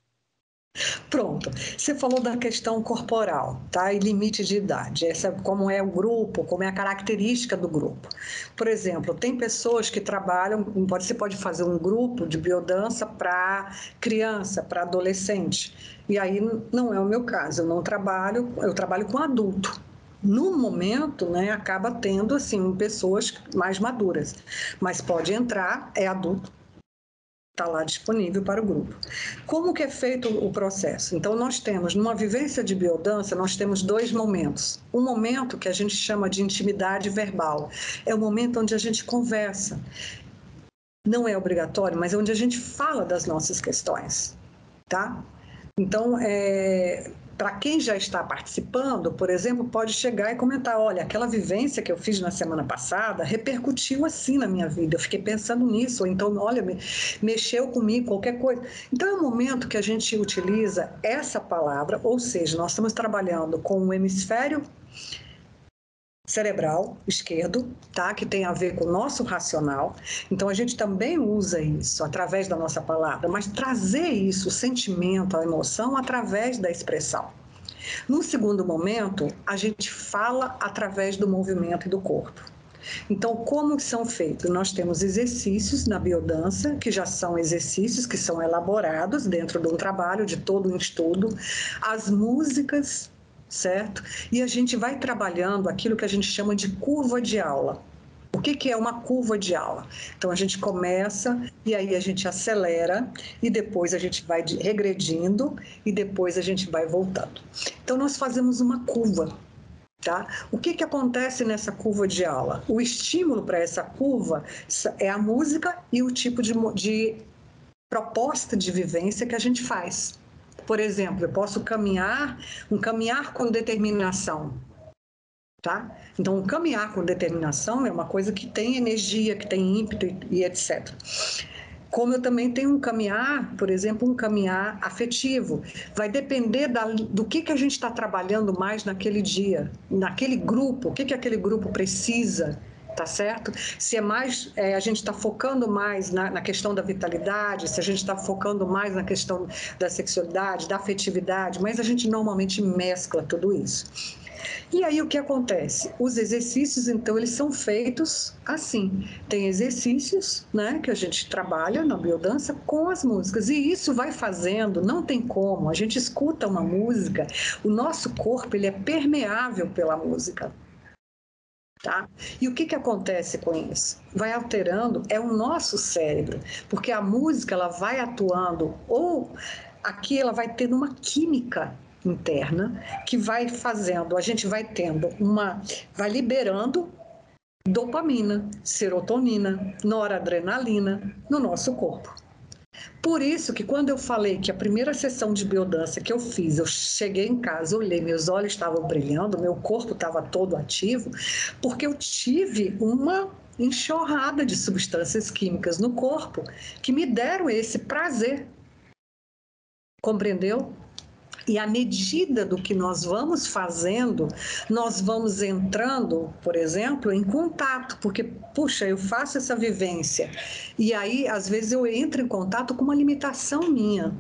Pronto. Você falou da questão corporal, tá? E limite de idade. Como é o grupo, como é a característica do grupo. Por exemplo, tem pessoas que trabalham, você pode fazer um grupo de biodança para criança, para adolescente. E aí não é o meu caso, eu trabalho com adulto. No momento, né, acaba tendo assim pessoas mais maduras, mas pode entrar, é adulto. Está lá disponível para o grupo. Como que é feito o processo? Então, nós temos, numa vivência de biodança, nós temos 2 momentos. Um momento que a gente chama de intimidade verbal. É o momento onde a gente conversa. Não é obrigatório, mas é onde a gente fala das nossas questões, tá? Então, para quem já está participando, por exemplo, pode chegar e comentar, olha, aquela vivência que eu fiz na semana passada repercutiu assim na minha vida, eu fiquei pensando nisso, ou então, olha, mexeu comigo, qualquer coisa. Então, é um momento que a gente utiliza essa palavra, ou seja, nós estamos trabalhando com o hemisfério cerebral esquerdo, tá? Que tem a ver com o nosso racional. Então, a gente também usa isso através da nossa palavra, mas trazer isso, o sentimento, a emoção, através da expressão. No segundo momento, a gente fala através do movimento e do corpo. Então, como são feitos? Nós temos exercícios na biodança, que já são exercícios que são elaborados dentro de um trabalho, de todo um estudo. As músicas, certo? E a gente vai trabalhando aquilo que a gente chama de curva de aula. O que é uma curva de aula? Então, a gente começa e aí a gente acelera e depois a gente vai regredindo e depois a gente vai voltando. Então, nós fazemos uma curva, tá? O que acontece nessa curva de aula? O estímulo para essa curva é a música e o tipo de proposta de vivência que a gente faz. Por exemplo, eu posso caminhar com determinação, tá? Então, um caminhar com determinação é uma coisa que tem energia, que tem ímpeto e etc. Como eu também tenho um caminhar, por exemplo, um caminhar afetivo. Vai depender do que a gente está trabalhando mais naquele dia, naquele grupo, o que aquele grupo precisa, tá certo? Se é mais, a gente está focando mais na questão da vitalidade, se a gente está focando mais na questão da sexualidade, da afetividade, mas a gente normalmente mescla tudo isso. E aí o que acontece? Os exercícios, então, eles são feitos assim. Tem exercícios, né, que a gente trabalha na biodança com as músicas. E isso vai fazendo, não tem como. A gente escuta uma música, o nosso corpo ele é permeável pela música. Tá? E o que acontece com isso? Vai alterando, é o nosso cérebro, porque a música ela vai atuando, ou aqui ela vai tendo uma química interna que vai fazendo, a gente vai tendo vai liberando dopamina, serotonina, noradrenalina no nosso corpo. Por isso que quando eu falei que a primeira sessão de biodança que eu fiz, eu cheguei em casa, olhei, meus olhos estavam brilhando, meu corpo estava todo ativo, porque eu tive uma enxurrada de substâncias químicas no corpo que me deram esse prazer. Compreendeu? E à medida do que nós vamos fazendo, nós vamos entrando, por exemplo, em contato, porque, puxa, eu faço essa vivência, e aí, às vezes, eu entro em contato com uma limitação minha,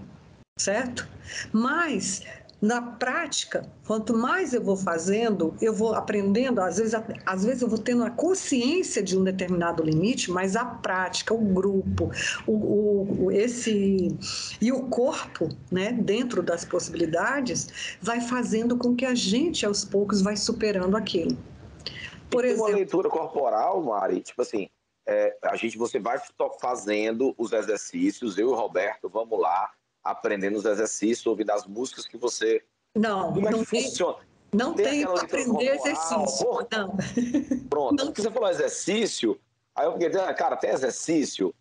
certo? Mas Na prática, quanto mais eu vou fazendo, eu vou aprendendo, às vezes eu vou tendo a consciência de um determinado limite, mas a prática, o grupo, e o corpo, né, dentro das possibilidades, vai fazendo com que a gente, aos poucos, vai superando aquilo. Por exemplo, uma leitura corporal, Mari, tipo assim, você vai fazendo os exercícios, eu e o Roberto, vamos lá, aprendendo os exercícios, ouvindo as músicas que você... Como é que funciona? Não tem para aprender exercício. Não. Pronto, não. Porque você falou exercício, aí eu fiquei dizendo, cara, tem exercício?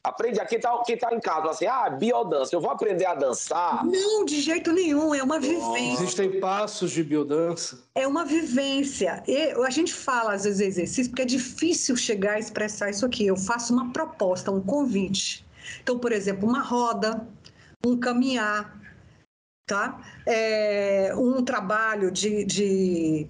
Aprende aqui, quem tá em casa, assim, biodança, eu vou aprender a dançar? Não, de jeito nenhum, é uma vivência. Existem passos de biodança? É uma vivência. A gente fala, às vezes, exercício, porque é difícil chegar a expressar isso aqui. Eu faço uma proposta, um convite. Então, por exemplo, uma roda, um caminhar, tá? Um trabalho de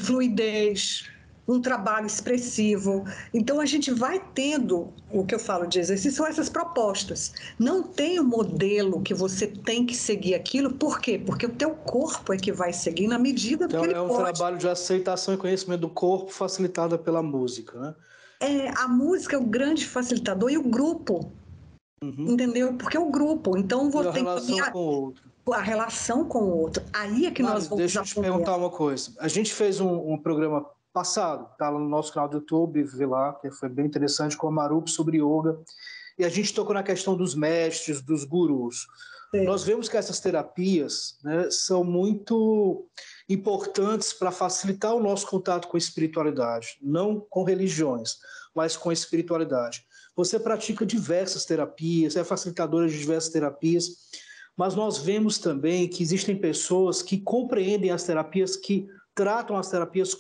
fluidez, um trabalho expressivo. Então, a gente vai tendo, o que eu falo de exercício, são essas propostas. Não tem um modelo que você tem que seguir aquilo. Por quê? Porque o teu corpo é que vai seguir na medida que ele pode. É um trabalho de aceitação e conhecimento do corpo facilitada pela música, né? A música é o grande facilitador e o grupo. Entendeu? Porque é o grupo. Então, você tem que... com o outro. A relação com o outro. Aí é que nós vamos... Deixa eu te perguntar uma coisa. A gente fez um programa passado, tá lá no nosso canal do YouTube, vê lá, que foi bem interessante, com a Marup sobre yoga, e a gente tocou na questão dos mestres, dos gurus. Sim. Nós vemos que essas terapias, né, são muito importantes para facilitar o nosso contato com a espiritualidade, não com religiões, mas com a espiritualidade. Você pratica diversas terapias, é facilitadora de diversas terapias, mas nós vemos também que existem pessoas que compreendem as terapias, que tratam as terapias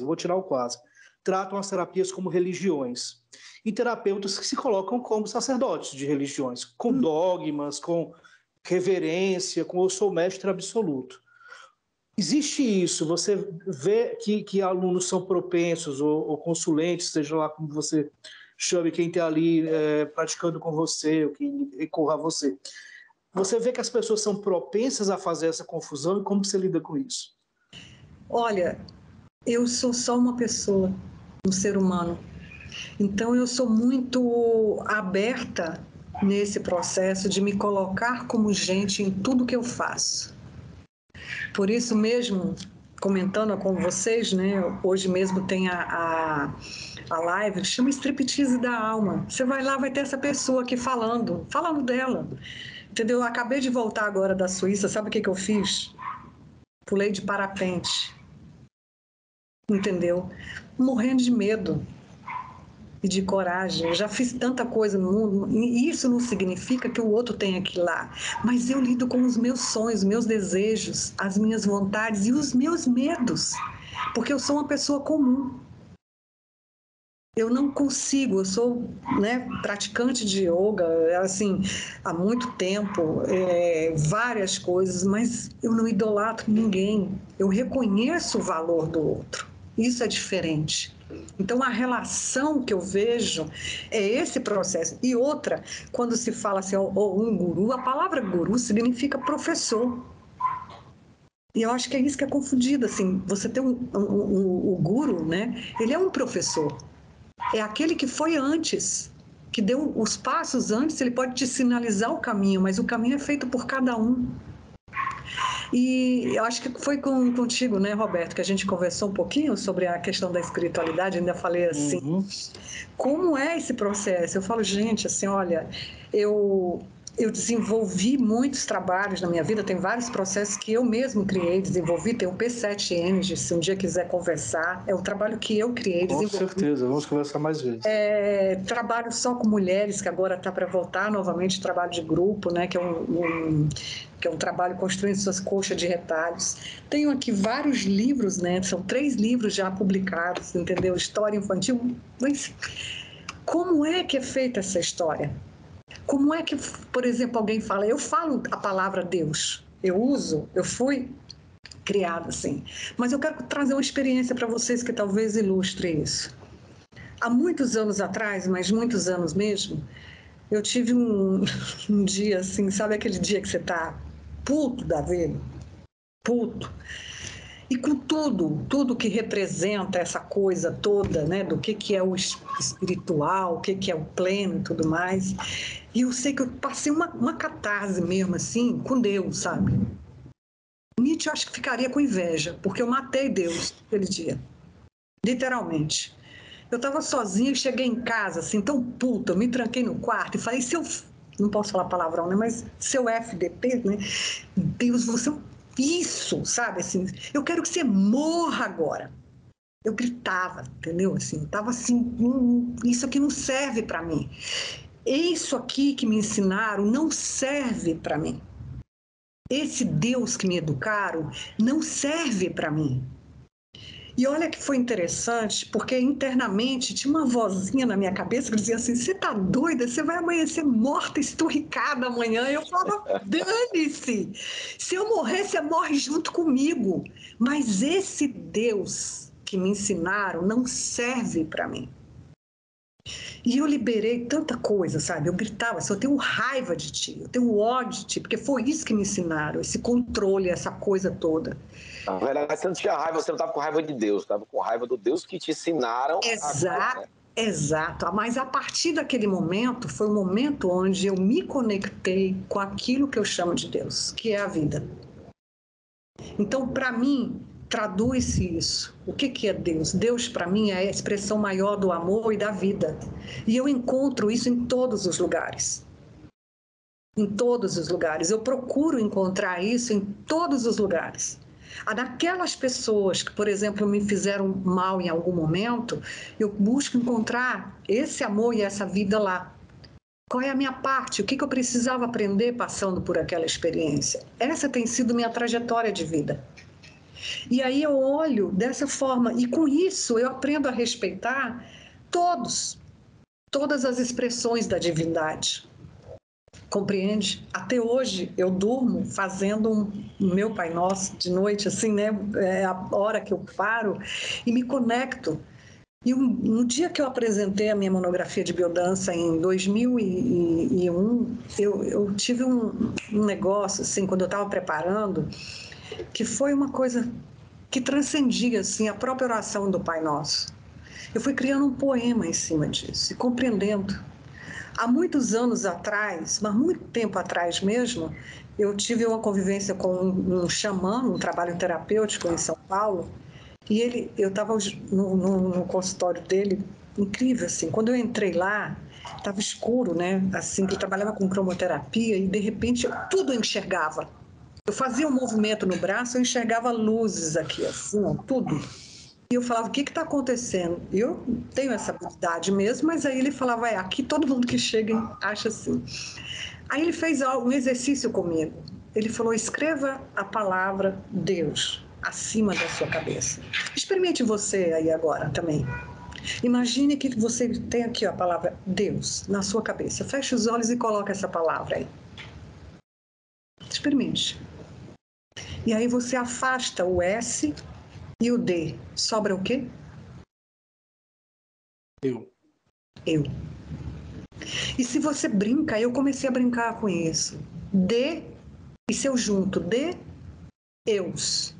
vou tirar o quase, tratam as terapias como religiões. E terapeutas que se colocam como sacerdotes de religiões, com dogmas, com reverência, com eu sou mestre absoluto. Existe isso? Você vê que alunos são propensos, ou consulentes, seja lá como você chame quem está ali praticando com você, ou quem recorra a você. Você vê que as pessoas são propensas a fazer essa confusão, e como você lida com isso? Olha, eu sou só uma pessoa, um ser humano. Então, eu sou muito aberta nesse processo de me colocar como gente em tudo que eu faço. Por isso mesmo, comentando com vocês, né, hoje mesmo tem a live que chama Striptease da Alma. Você vai lá, vai ter essa pessoa aqui falando dela. Entendeu? Eu acabei de voltar agora da Suíça, sabe o que eu fiz? Pulei de parapente. Entendeu? Morrendo de medo e de coragem. Eu já fiz tanta coisa no mundo, e isso não significa que o outro tenha que ir lá. Mas eu lido com os meus sonhos, meus desejos, as minhas vontades e os meus medos. Porque eu sou uma pessoa comum. Eu não consigo, eu sou, né, praticante de yoga, assim, há muito tempo, várias coisas, mas eu não idolatro ninguém. Eu reconheço o valor do outro. Isso é diferente. Então, a relação que eu vejo é esse processo. E outra, quando se fala assim, um guru, a palavra guru significa professor. E eu acho que é isso que é confundido, assim, você tem o guru, né? Ele é um professor. É aquele que foi antes, que deu os passos antes, ele pode te sinalizar o caminho, mas o caminho é feito por cada um. E eu acho que foi contigo, né, Roberto, que a gente conversou um pouquinho sobre a questão da espiritualidade, ainda falei assim, como é esse processo? Eu falo, gente, assim, olha, eu desenvolvi muitos trabalhos na minha vida, tem vários processos que eu mesmo criei, desenvolvi, tem o P7 Energy, se um dia quiser conversar, é o trabalho que eu criei, desenvolvi. Com certeza, vamos conversar mais vezes. Trabalho só com mulheres, que agora está para voltar novamente, trabalho de grupo, né, que é um trabalho construindo suas coxas de retalhos. Tenho aqui vários livros, né, são 3 livros já publicados, entendeu? História infantil, mas como é que é feita essa história? Como é que, por exemplo, alguém fala, eu falo a palavra Deus, eu fui criada assim, mas eu quero trazer uma experiência para vocês que talvez ilustre isso. Há muitos anos atrás, mas muitos anos mesmo, eu tive um dia assim, sabe aquele dia que você está puto da vida, puto. E com tudo que representa essa coisa toda, né, do que é o espiritual, o que é o pleno e tudo mais. E eu sei que eu passei uma catarse mesmo, assim, com Deus, sabe? Nietzsche, eu acho que ficaria com inveja, porque eu matei Deus aquele dia, literalmente. Eu estava sozinha e cheguei em casa, assim, tão puta, eu me tranquei no quarto e falei, não posso falar palavrão, né, mas seu FDP, né, Deus, você... Isso, sabe, assim, eu quero que você morra agora. Eu gritava, entendeu? Assim, tava assim, isso aqui não serve para mim. Isso aqui que me ensinaram não serve para mim. Esse Deus que me educaram não serve para mim. E olha que foi interessante, porque internamente tinha uma vozinha na minha cabeça que dizia assim, você tá doida? Você vai amanhecer morta, esturricada amanhã. E eu falava, dane-se! Se eu morrer, você morre junto comigo. Mas esse Deus que me ensinaram não serve para mim. E eu liberei tanta coisa, sabe? Eu gritava assim, eu tenho raiva de ti, eu tenho ódio de ti, porque foi isso que me ensinaram, esse controle, essa coisa toda. Na verdade, você não tinha raiva, você não estava com raiva de Deus, estava com raiva do Deus que te ensinaram. Exato. Mas a partir daquele momento, foi o momento onde eu me conectei com aquilo que eu chamo de Deus, que é a vida. Então, para mim, traduz-se isso. O que é Deus? Deus, para mim, é a expressão maior do amor e da vida. E eu encontro isso em todos os lugares. Em todos os lugares. Eu procuro encontrar isso em todos os lugares. Naquelas pessoas que, por exemplo, me fizeram mal em algum momento, eu busco encontrar esse amor e essa vida lá. Qual é a minha parte? O que eu precisava aprender passando por aquela experiência? Essa tem sido minha trajetória de vida. E aí eu olho dessa forma, e com isso eu aprendo a respeitar todas as expressões da divindade. Compreende? Até hoje eu durmo fazendo meu Pai Nosso de noite, assim, né? É a hora que eu paro e me conecto. E no dia que eu apresentei a minha monografia de biodança em 2001, eu tive um negócio, assim, quando eu estava preparando, que foi uma coisa que transcendia, assim, a própria oração do Pai Nosso. Eu fui criando um poema em cima disso e compreendendo. Há muitos anos atrás, mas muito tempo atrás mesmo, eu tive uma convivência com um xamã, um trabalho terapêutico em São Paulo, e eu estava no consultório dele, incrível, assim. Quando eu entrei lá, estava escuro, né? Assim, que eu trabalhava com cromoterapia e, de repente, tudo eu enxergava. Eu fazia um movimento no braço, eu enxergava luzes aqui, assim, ó, tudo. E eu falava, o que está acontecendo? Eu tenho essa habilidade mesmo, mas aí ele falava, aqui todo mundo que chega acha assim. Aí ele fez um exercício comigo. Ele falou, escreva a palavra Deus acima da sua cabeça. Experimente você aí agora também. Imagine que você tem aqui a palavra Deus na sua cabeça. Feche os olhos e coloque essa palavra aí. Experimente. E aí você afasta o S e o D. Sobra o quê? Eu. E se você brinca, eu comecei a brincar com isso. D e seu junto. D, eus.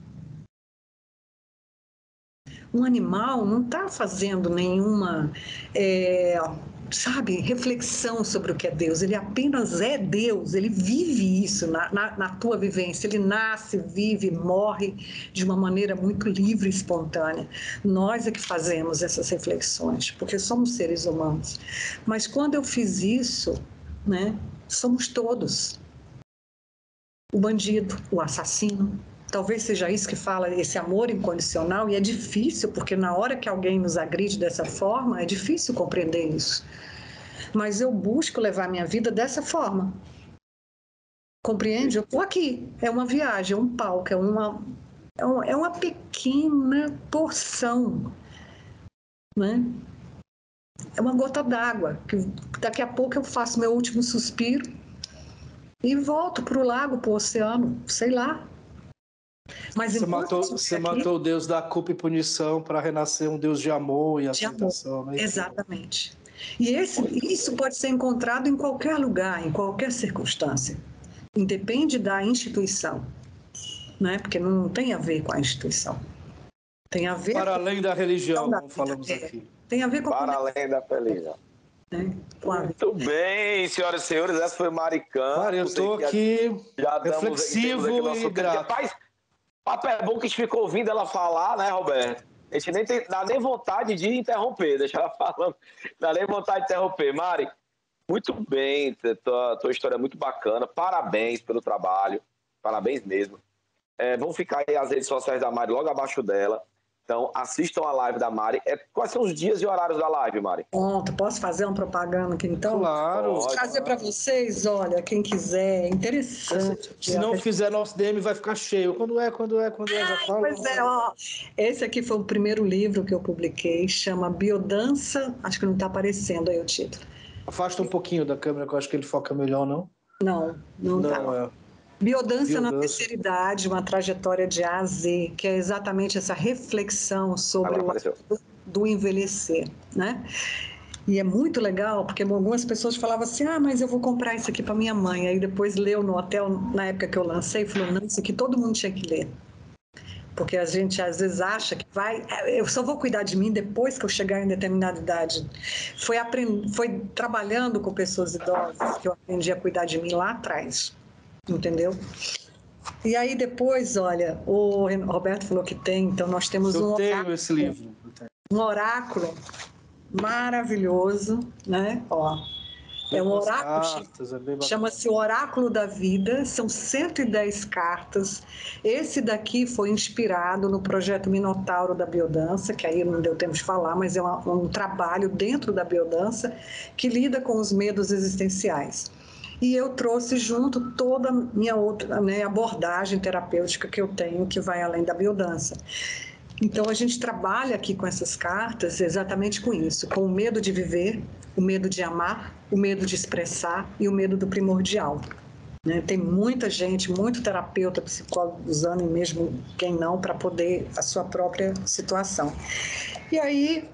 Um animal não está fazendo nenhuma, reflexão sobre o que é Deus. Ele apenas é Deus, ele vive isso na tua vivência. Ele nasce, vive, morre de uma maneira muito livre e espontânea. Nós é que fazemos essas reflexões, porque somos seres humanos. Mas quando eu fiz isso, né, somos todos. O bandido, o assassino. Talvez seja isso que fala esse amor incondicional, e é difícil, porque na hora que alguém nos agride dessa forma, é difícil compreender isso. Mas eu busco levar minha vida dessa forma. Compreende? Eu estou aqui, é uma viagem, é um palco, é uma pequena porção, né? É uma gota d'água, que daqui a pouco eu faço meu último suspiro e volto para o lago, para o oceano, sei lá. Mas você matou o Deus da culpa e punição para renascer um Deus de amor e aceitação. Né? Exatamente. E isso pode ser encontrado em qualquer lugar, em qualquer circunstância. independe da instituição, né? Porque não tem a ver com a instituição. Tem a ver para com além da religião, como falamos aqui. Tem a ver com para além da religião. Né? Muito bem, senhoras e senhores, essa foi Mari Campos. Cara, eu estou aqui reflexivo e grato. Rapaz, papo é bom que a gente ficou ouvindo ela falar, né, Roberto? A gente nem dá nem vontade de interromper, deixa ela falando. Dá nem vontade de interromper. Mari, muito bem, tua história é muito bacana. Parabéns pelo trabalho, parabéns mesmo. Vão ficar aí as redes sociais da Mari logo abaixo dela. Então, assistam a live da Mari. Quais são os dias e horários da live, Mari? Pronto, posso fazer uma propaganda aqui, então? Claro. Vou trazer para vocês, olha, quem quiser, é interessante. Se não fizer nosso DM, vai ficar cheio. Quando é, já fala. Pois é, ó. Esse aqui foi o primeiro livro que eu publiquei, chama Biodança, acho que não está aparecendo aí o título. Afasta um pouquinho da câmera, que eu acho que ele foca melhor, não? Não tá. Biodança na terceira idade, uma trajetória de A a Z, que é exatamente essa reflexão sobre do envelhecer, né? E é muito legal, porque algumas pessoas falavam assim, mas eu vou comprar isso aqui para minha mãe. Aí depois leu no hotel, na época que eu lancei, falou, não, isso aqui todo mundo tinha que ler. Porque a gente às vezes acha que eu só vou cuidar de mim depois que eu chegar em determinada idade. Foi trabalhando com pessoas idosas que eu aprendi a cuidar de mim lá atrás. Entendeu? E aí depois, olha, o Roberto falou que tem, então nós temos esse livro. Um oráculo maravilhoso, né? Ó, é um oráculo, chama-se o Oráculo da Vida, são 110 cartas. Esse daqui foi inspirado no projeto Minotauro da Biodança, que aí não deu tempo de falar, mas é um trabalho dentro da biodança que lida com os medos existenciais. E eu trouxe junto toda a minha outra abordagem terapêutica que eu tenho, que vai além da biodança. Então, a gente trabalha aqui com essas cartas exatamente com isso, com o medo de viver, o medo de amar, o medo de expressar e o medo do primordial. Né? Tem muita gente, muito terapeuta, psicólogo usando, e mesmo quem não, para poder a sua própria situação. E aí...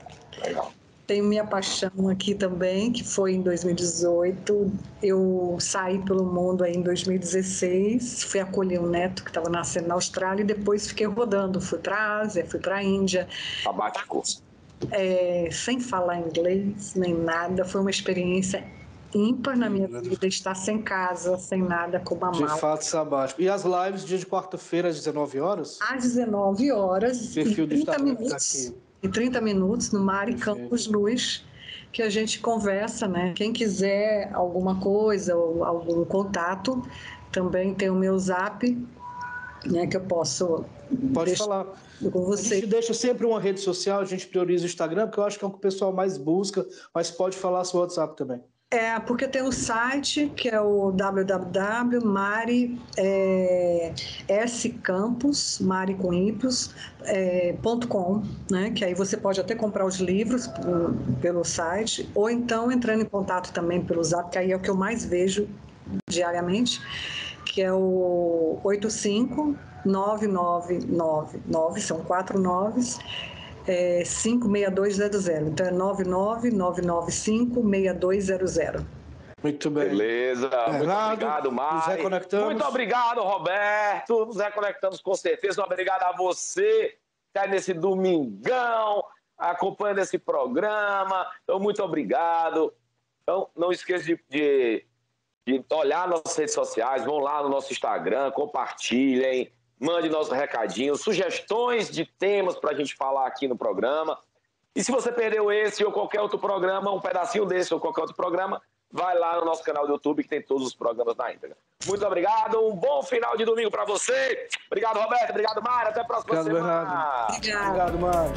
Tenho minha paixão aqui também, que foi em 2018. Eu saí pelo mundo aí em 2016, fui acolher um neto que estava nascendo na Austrália e depois fiquei rodando. Fui para a Ásia, fui para a Índia. Sabático. Sem falar inglês, nem nada. Foi uma experiência ímpar na minha vida, estar sem casa, sem nada, com uma mala. De fato, sabático. E as lives, dia de quarta-feira, às 19 horas? Às 19 horas, perfil e 30 minutos. Em 30 minutos, no Mari Campos Luz, que a gente conversa, né? Quem quiser alguma coisa ou algum contato, também tem o meu Zap, né? Que eu posso... Pode falar. Com você. A gente deixa sempre uma rede social, a gente prioriza o Instagram, porque eu acho que é o que o pessoal mais busca, mas pode falar seu WhatsApp também. Porque tem o site, que é o www.maricampos.com, né? Que aí você pode até comprar os livros pelo site, ou então entrando em contato também pelo Zap, que aí é o que eu mais vejo diariamente, que é o 85999, são 4 9s, 56200. Então é 999956200. Muito bem. Beleza. Muito obrigado, Mari. Muito obrigado, Roberto. Nos reconectamos com certeza. Obrigado a você que está nesse domingão acompanhando esse programa. Então, muito obrigado. Então, não esqueça de olhar nossas redes sociais. Vão lá no nosso Instagram, compartilhem. Mande nosso recadinho, sugestões de temas para a gente falar aqui no programa. E se você perdeu esse ou qualquer outro programa, um pedacinho desse ou qualquer outro programa, vai lá no nosso canal do YouTube que tem todos os programas na íntegra. Muito obrigado, um bom final de domingo para você. Obrigado, Roberto. Obrigado, Mari. Até a próxima semana. Obrigado, Mari.